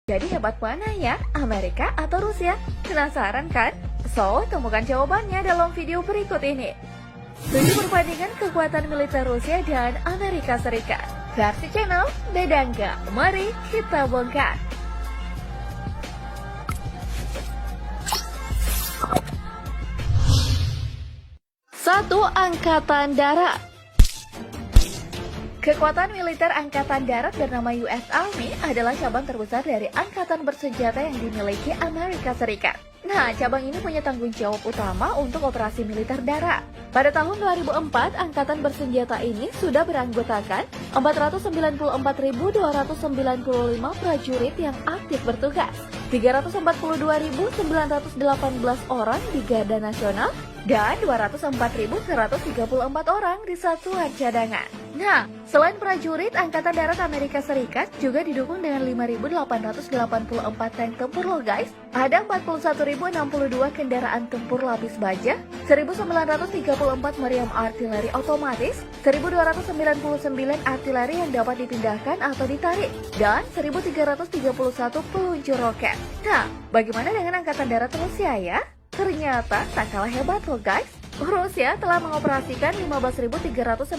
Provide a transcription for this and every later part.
Jadi hebat mana ya, Amerika atau Rusia? Penasaran kan? So, temukan jawabannya dalam video berikut ini. 7 perbandingan kekuatan militer Rusia dan Amerika Serikat. Versi channel Beda Nggak? Mari kita bongkar. Satu, Angkatan Darat. Kekuatan militer Angkatan Darat bernama US Army adalah cabang terbesar dari angkatan bersenjata yang dimiliki Amerika Serikat. Nah, cabang ini punya tanggung jawab utama untuk operasi militer darat. Pada tahun 2004, angkatan bersenjata ini sudah beranggotakan 494.295 prajurit yang aktif bertugas, 342.918 orang di Garda Nasional, dan 204.134 orang di satuan cadangan. Nah, selain prajurit, Angkatan Darat Amerika Serikat juga didukung dengan 5.884 tank tempur loh guys. Ada 41.062 kendaraan tempur lapis baja, 1.934 meriam artileri otomatis, 1.299 artileri yang dapat dipindahkan atau ditarik, dan 1.331 peluncur roket. Nah, bagaimana dengan Angkatan Darat Rusia ya? Ternyata tak kalah hebat loh guys. Rusia telah mengoperasikan 15.398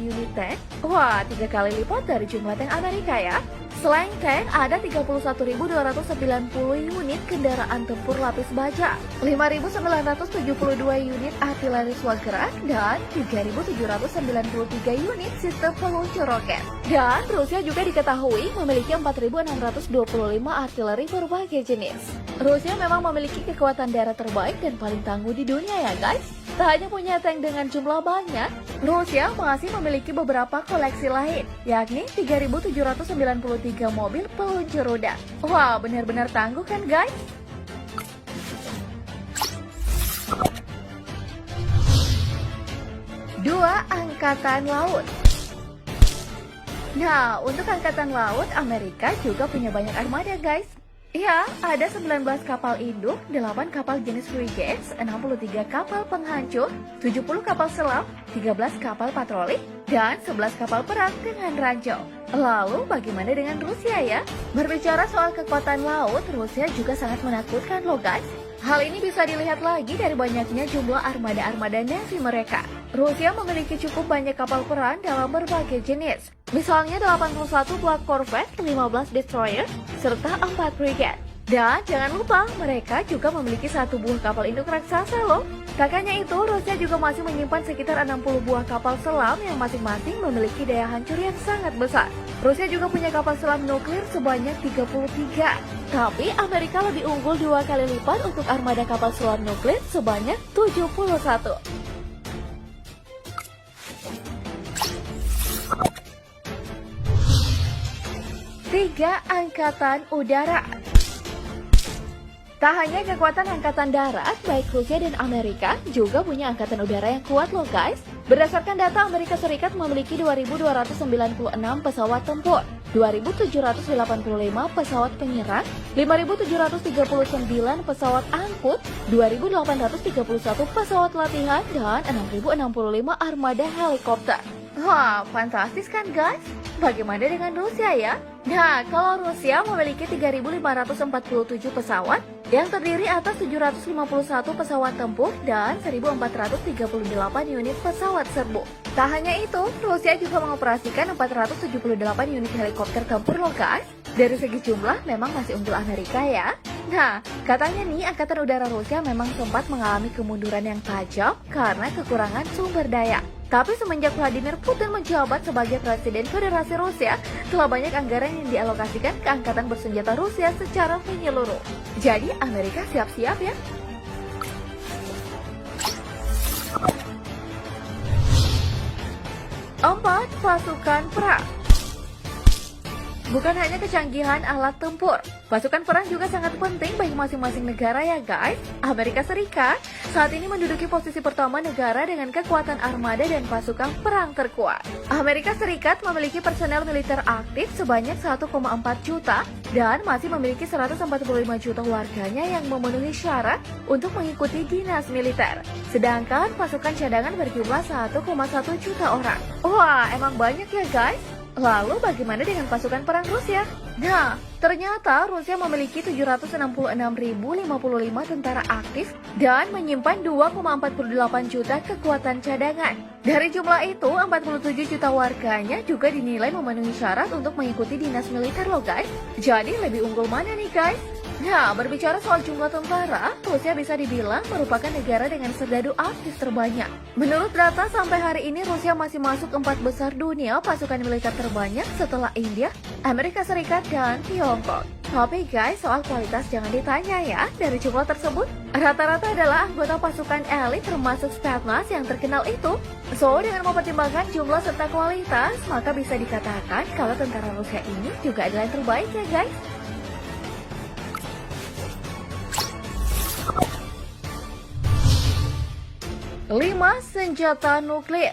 unit tank. Wah, 3 kali lipat dari jumlah tank Amerika ya. Selain tank, ada 31.290 unit kendaraan tempur lapis baja, 5.972 unit artileri swagerak, dan 3.793 unit sistem peluncur roket. Dan Rusia juga diketahui memiliki 4.625 artileri berbagai jenis. Rusia memang memiliki kekuatan darat terbaik dan paling tangguh di dunia ya guys. Tak hanya punya tank dengan jumlah banyak, Rusia masih memiliki beberapa koleksi lain, yakni 3.793 mobil peluncur rudal. Wah, benar-benar tangguh kan guys? Dua, Angkatan Laut. Nah, untuk Angkatan Laut, Amerika juga punya banyak armada guys. Ya, ada 19 kapal induk, 8 kapal jenis frigates, 63 kapal penghancur, 70 kapal selam, 13 kapal patroli, dan 11 kapal perang dengan ranjau. Lalu bagaimana dengan Rusia ya? Berbicara soal kekuatan laut, Rusia juga sangat menakutkan loh guys. Hal ini bisa dilihat lagi dari banyaknya jumlah armada-armada Navy mereka. Rusia memiliki cukup banyak kapal perang dalam berbagai jenis. Misalnya 81 Black Corvette, 15 destroyer, serta 4 frigate. Dan jangan lupa, mereka juga memiliki 1 buah kapal induk raksasa loh. Tak hanya itu, Rusia juga masih menyimpan sekitar 60 buah kapal selam yang masing-masing memiliki daya hancur yang sangat besar. Rusia juga punya kapal selam nuklir sebanyak 33. Tapi Amerika lebih unggul 2 kali lipat untuk armada kapal selam nuklir sebanyak 71. Tiga, Angkatan Udara. Tak hanya kekuatan angkatan darat, baik Rusia dan Amerika juga punya angkatan udara yang kuat loh guys. Berdasarkan data, Amerika Serikat memiliki 2.296 pesawat tempur, 2.785 pesawat penyerang, 5.739 pesawat angkut, 2.831 pesawat latihan, dan 6.065 armada helikopter. Wah, fantastis kan guys? Bagaimana dengan Rusia ya? Nah, kalau Rusia memiliki 3.547 pesawat yang terdiri atas 751 pesawat tempur dan 1.438 unit pesawat serbu. Tak hanya itu, Rusia juga mengoperasikan 478 unit helikopter tempur loh guys. Dari segi jumlah memang masih unggul Amerika ya. Nah, katanya nih Angkatan Udara Rusia memang sempat mengalami kemunduran yang tajam karena kekurangan sumber daya. Tapi semenjak Vladimir Putin menjabat sebagai Presiden Federasi Rusia, telah banyak anggaran yang dialokasikan ke angkatan bersenjata Rusia secara menyeluruh. Jadi Amerika siap-siap ya. 4, pasukan perang. Bukan hanya kecanggihan alat tempur, pasukan perang juga sangat penting bagi masing-masing negara ya guys. Amerika Serikat saat ini menduduki posisi pertama negara dengan kekuatan armada dan pasukan perang terkuat. Amerika Serikat memiliki personel militer aktif sebanyak 1,4 juta dan masih memiliki 145 juta warganya yang memenuhi syarat untuk mengikuti dinas militer. Sedangkan pasukan cadangan berjumlah 1,1 juta orang. Wah, emang banyak ya guys. Lalu bagaimana dengan pasukan perang Rusia? Nah, ternyata Rusia memiliki 766.055 tentara aktif dan menyimpan 2,48 juta kekuatan cadangan. Dari jumlah itu, 47 juta warganya juga dinilai memenuhi syarat untuk mengikuti dinas militer loh guys. Jadi lebih unggul mana nih guys? Nah, berbicara soal jumlah tentara, Rusia bisa dibilang merupakan negara dengan serdadu aktif terbanyak. Menurut data, sampai hari ini Rusia masih masuk 4 besar dunia pasukan militer terbanyak setelah India, Amerika Serikat, dan Tiongkok. Tapi guys, soal kualitas jangan ditanya ya. Dari jumlah tersebut, rata-rata adalah anggota pasukan elit termasuk Spetsnaz yang terkenal itu. So, dengan mempertimbangkan jumlah serta kualitas, maka bisa dikatakan kalau tentara Rusia ini juga adalah yang terbaik ya guys. 5. Senjata nuklir.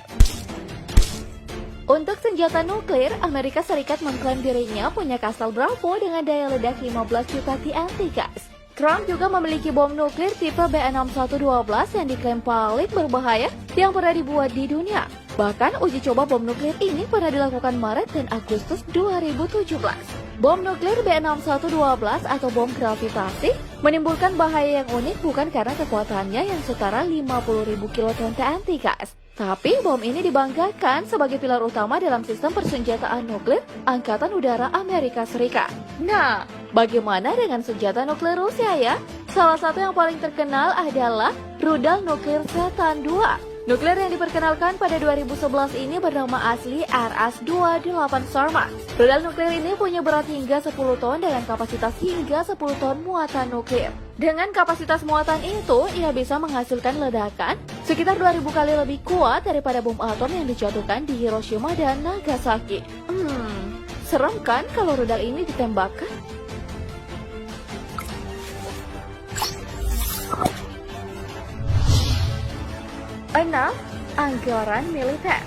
Untuk senjata nuklir, Amerika Serikat mengklaim dirinya punya Castle Bravo dengan daya ledak 15 juta TNT guys. Trump juga memiliki bom nuklir tipe B6112 yang diklaim paling berbahaya yang pernah dibuat di dunia. Bahkan uji coba bom nuklir ini pernah dilakukan Maret dan Agustus 2017. Bom nuklir B6112 atau bom gravitasi menimbulkan bahaya yang unik bukan karena kekuatannya yang setara 50.000 kiloton TNT guys. Tapi bom ini dibanggakan sebagai pilar utama dalam sistem persenjataan nuklir Angkatan Udara Amerika Serikat. Nah, bagaimana dengan senjata nuklir Rusia ya? Salah satu yang paling terkenal adalah rudal nuklir Setan II. Nuklir yang diperkenalkan pada 2011 ini bernama asli RS-28 Sarmat. Rudal nuklir ini punya berat hingga 10 ton dengan kapasitas hingga 10 ton muatan nuklir. Dengan kapasitas muatan itu, ia bisa menghasilkan ledakan sekitar 2000 kali lebih kuat daripada bom atom yang dijatuhkan di Hiroshima dan Nagasaki. Serem kan kalau rudal ini ditembakkan? 6. Anggaran militer.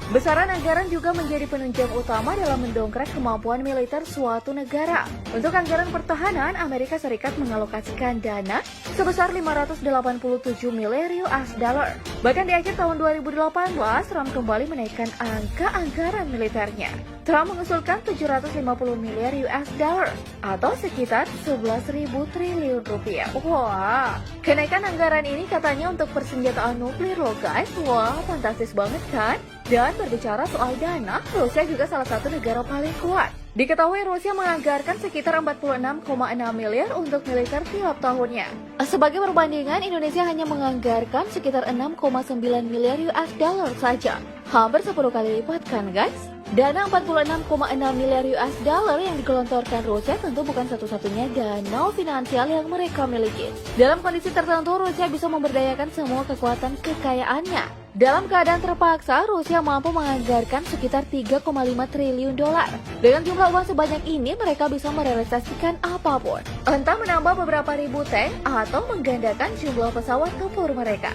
Besaran anggaran juga menjadi penunjang utama dalam mendongkrak kemampuan militer suatu negara. Untuk anggaran pertahanan, Amerika Serikat mengalokasikan dana sebesar 587 miliar US dollar. Bahkan di akhir tahun 2018, Trump kembali menaikkan angka anggaran militernya. Trump mengusulkan 750 miliar US dollar atau sekitar 11.000 triliun rupiah. Wah, kenaikan anggaran ini katanya untuk persenjataan nuklir loh guys. Wah, fantastis banget kan? Dan berbicara soal dana, Rusia juga salah satu negara paling kuat. Diketahui Rusia menganggarkan sekitar 46,6 miliar untuk militer tiap tahunnya. Sebagai perbandingan, Indonesia hanya menganggarkan sekitar 6,9 miliar US dollar saja. Hampir 10 kali lipat kan guys? Dana 46,6 miliar US dollar yang digelontorkan Rusia tentu bukan satu-satunya dana finansial yang mereka miliki. Dalam kondisi tertentu, Rusia bisa memberdayakan semua kekuatan kekayaannya. Dalam keadaan terpaksa, Rusia mampu menganggarkan sekitar 3,5 triliun dolar. Dengan jumlah uang sebanyak ini, mereka bisa merealisasikan apapun. Entah menambah beberapa ribu tank atau menggandakan jumlah pesawat tempur mereka.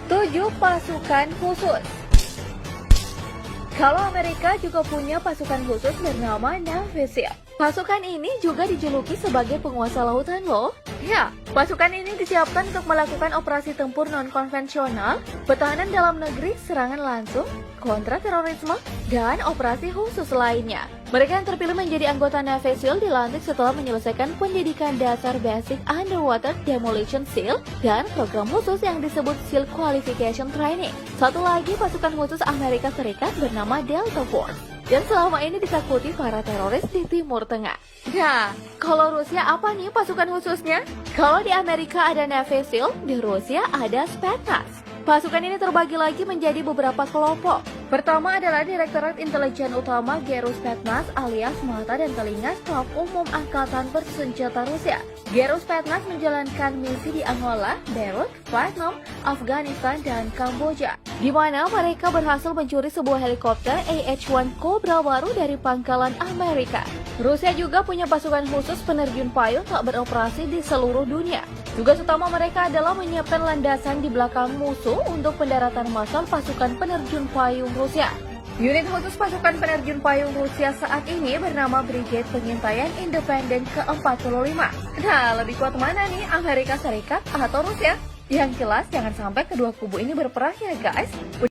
7. Pasukan khusus. Kalau Amerika juga punya pasukan khusus bernama Navy SEAL. Pasukan ini juga dijuluki sebagai penguasa lautan loh. Ya, pasukan ini disiapkan untuk melakukan operasi tempur non-konvensional, pertahanan dalam negeri, serangan langsung, kontra terorisme, dan operasi khusus lainnya. Mereka yang terpilih menjadi anggota Navy SEAL dilantik setelah menyelesaikan pendidikan dasar Basic Underwater Demolition SEAL dan program khusus yang disebut SEAL Qualification Training. Satu lagi pasukan khusus Amerika Serikat bernama Delta Force, yang selama ini ditakuti para teroris di Timur Tengah. Nah, kalau Rusia apa nih pasukan khususnya? Kalau di Amerika ada Navy SEAL, di Rusia ada Spetsnaz. Pasukan ini terbagi lagi menjadi beberapa kelompok. Pertama adalah Direktorat Intelijen Utama GRU Spetsnaz alias Mata dan Telinga Staf Umum Angkatan Bersenjata Rusia. GRU Spetsnaz menjalankan misi di Angola, Beirut, Vietnam, Afghanistan, dan Kamboja, di mana mereka berhasil mencuri sebuah helikopter AH-1 Cobra baru dari pangkalan Amerika. Rusia juga punya pasukan khusus penerjun payung tak beroperasi di seluruh dunia. Tugas utama mereka adalah menyiapkan landasan di belakang musuh untuk pendaratan massal pasukan penerjun payung Rusia. Unit khusus pasukan penerjun payung Rusia saat ini bernama Brigade Pengintaian Independen ke-45. Nah, lebih kuat mana nih, Amerika Serikat atau Rusia? Yang jelas, jangan sampai kedua kubu ini berperang ya guys.